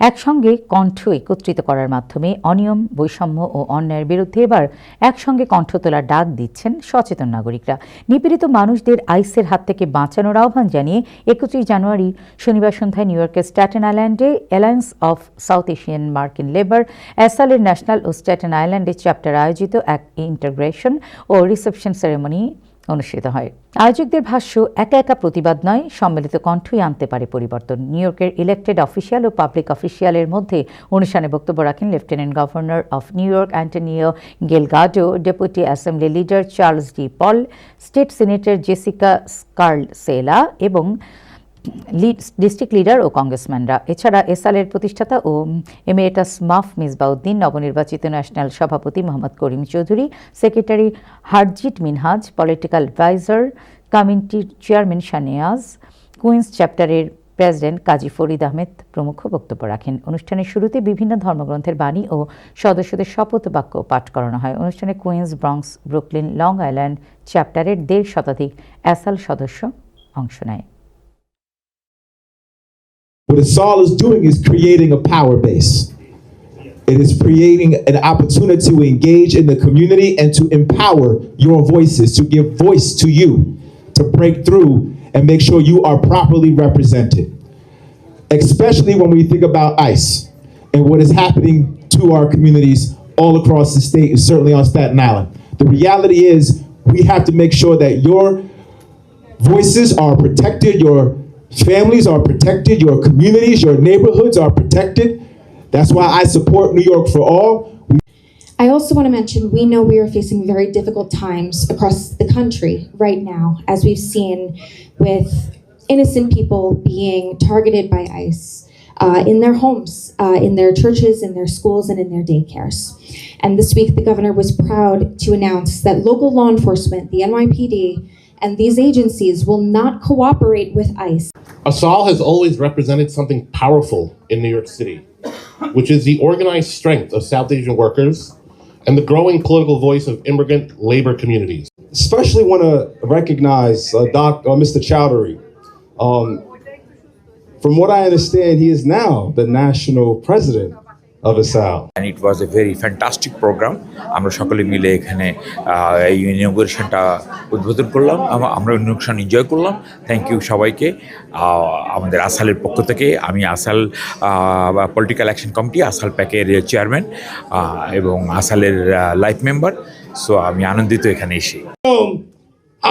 একসঙ্গে কণ্ঠ একত্রিত করার মাধ্যমে অনিয়ম, বৈষম্য ও অন্যায়ের বিরুদ্ধে এবার একসঙ্গে কণ্ঠ তোলার ডাক দিচ্ছেন সচেতন নাগরিকরা। নিপীড়িত মানুষদের আইসের হাত থেকে বাঁচানোর আহ্বান জানিয়ে 31 জানুয়ারি শনিবার সন্ধ্যায় নিউ ইয়র্কের স্ট্যাটেন আইল্যান্ডে অ্যালায়েন্স অফ সাউথ এশিয়ান মার্কিন লেবার অ্যাসালের ন্যাশনাল ও স্ট্যাটেন আইল্যান্ডের চ্যাপ্টার আয়োজিত এক ইন্টাগ্রেশন ও রিসেপশন সেরেমনি অনুষ্ঠিত হয়। আয়োজকদের ভাষ্য, একা একা প্রতিবাদ নয়, সম্মিলিত কণ্ঠই আনতে পারে পরিবর্তন। নিউ ইয়র্কের ইলেক্টেড অফিসিয়াল ও পাবলিক অফিসিয়ালের মধ্যে অনুষ্ঠানে বক্তব্য রাখেন lieutenant governor of New York Antonio Delgado, deputy assembly leader Charles ডি পল, স্টেট সিনেটর জেসিকা স্কারসেলা এবং ডিস্ট্রিক্ট লিডার ও কংগ্রেসম্যানরা। এছাড়া এসালের প্রতিষ্ঠাতা ও এমিরেটাস মাফ মিসবাউদ্দিন, নবনির্বাচিত ন্যাশনাল সভাপতি মোহাম্মদ করিম চৌধুরী, সেক্রেটারি হারজিট মিনহাজ, পলিটিক্যাল অ্যাডভাইজার কমিটির চেয়ারম্যান শানিয়াজ, কুইন্স চ্যাপ্টারের প্রেসিডেন্ট কাজী ফরিদ আহমেদ প্রমুখ বক্তব্য রাখেন। অনুষ্ঠানের শুরুতে বিভিন্ন ধর্মগ্রন্থের বাণী ও সদস্যদের শপথ বাক্য পাঠ করানো হয়। অনুষ্ঠানে Queens, Bronx, Brooklyn, Long Island চ্যাপ্টারের 1.5 শতাধিক অ্যাসাল সদস্য অংশ নেয়। What ASAL is doing is creating a power base. It is creating an opportunity to engage in the community and to empower your voices, to give voice to you, to break through and make sure you are properly represented. Especially when we think about ICE and what is happening to our communities all across the state and certainly on Staten Island. The reality is we have to make sure that your voices are protected, your families are protected, your communities, your neighborhoods are protected. That's why I support New York for All. I also want to mention, we know we are facing very difficult times across the country right now, as we've seen with innocent people being targeted by ICE in their homes, in their churches, in their schools, and in their daycares. And this week, the governor was proud to announce that local law enforcement, the NYPD, and these agencies will not cooperate with ICE. ASAL has always represented something powerful in New York City, which is the organized strength of South Asian workers and the growing political voice of immigrant labor communities. Especially want to recognize Mr. Chowdhury. From what I understand, he is now the national president of ASAL. And it was a very fantastic program. আমরা সকলে মিলে এখানে এই ইনঅগ্রেশনটা উদ্বোধন করলাম, আমরা ইনঅগ্রেশন enjoy করলাম। Thank you সবাইকে। আমাদের আসালের পক্ষ থেকে আমি আসাল পলিটিক্যাল অ্যাকশন কমিটি, আসাল প্যাকের চেয়ারম্যান এবং আসালের লাইফ মেম্বার। সো আমি আনন্দিত এখানে এসে।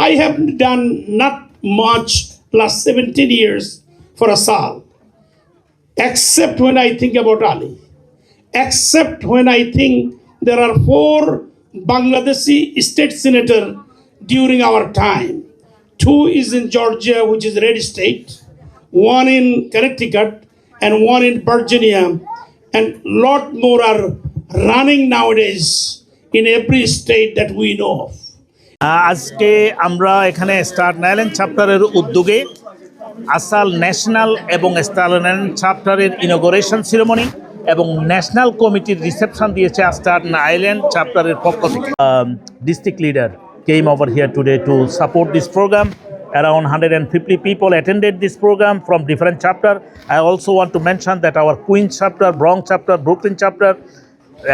I have done not much last 17 years for ASAL, except when I think about Ali. Except when I think there are 4 Bangladeshi state senators during our time. 2 is in Georgia, which is red state, 1 in Connecticut, and 1 in Virginia, and lot more are running nowadays in every state that we know of. আজকে আমরা এখানে Staten island চ্যাপ্টারের উদ্যোগে আসাল national এবং Staten island চ্যাপ্টারের ইনঅগ্রেশন ceremony এবং national কমিটির reception দিয়েছে স্ট্যাটেন আইল্যান্ড চ্যাপ্টারের পক্ষ থেকে। District leader came over here today to support this program. Around 150 people attended this program from different chapters. I also want to mention that our Queens chapter, Bronx chapter, Brooklyn chapter,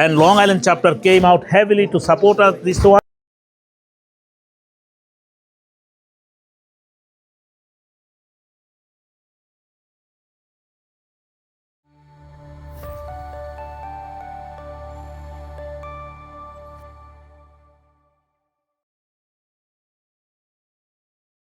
and Long Island chapter came out heavily to support us this one.